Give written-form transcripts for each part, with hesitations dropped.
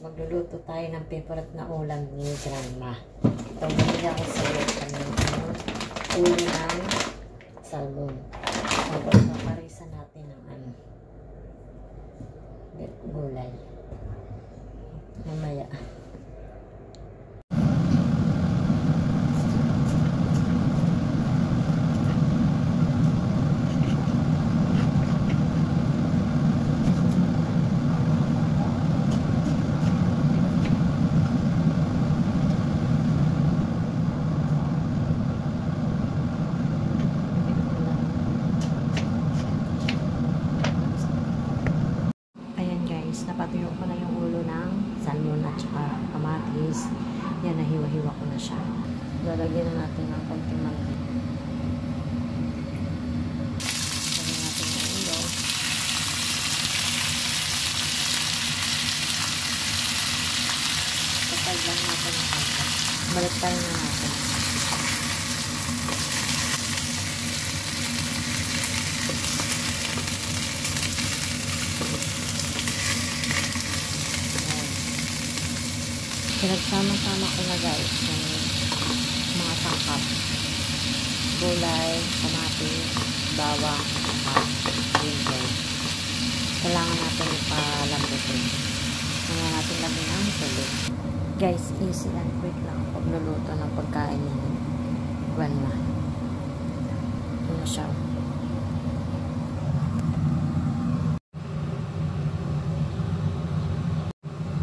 Magluluto tayo ng favorite na ulam ni Grandma. Ito, bumili ako sa ng ulo ng salmon. Tapos, paparisan natin ng gulay. Mamaya. Napatuyo ko na yung ulo ng salmon at saka kamatis. Yan, nahiwa-hiwa ko na siya. Lalagyan na natin ng konting mantika. Lagyan natin ng ulo. Kapag lang natin ang konti. Balik tayo na natin. Pinagsama-sama ko na guys yung mga sangkap, gulay, kamatis, bawang, at ginger. Kailangan natin ipalambutin. Kaya natin lagyan ng tubig. Guys, easy and quick lang pagluluto ng pagkain ni Grandma. Ano siya?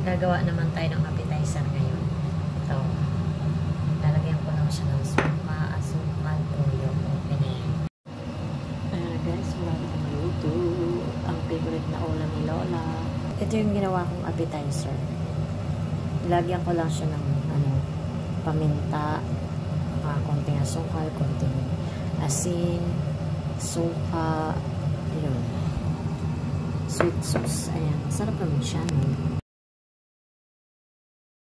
Gagawa naman tayo ng appetizer ngayon. Ito. Lalagyan ko lang siya ng suka, asukal, toyo. Okay na yan. Guys, wala na luto. Ang favorite na ulam ni Lola. Ito yung ginawa kong appetizer. Lagyan ko lang siya ng paminta, konting asukal, konting asin, suka, yun. Sweet sauce. Ayan. Sarap naman siya. No?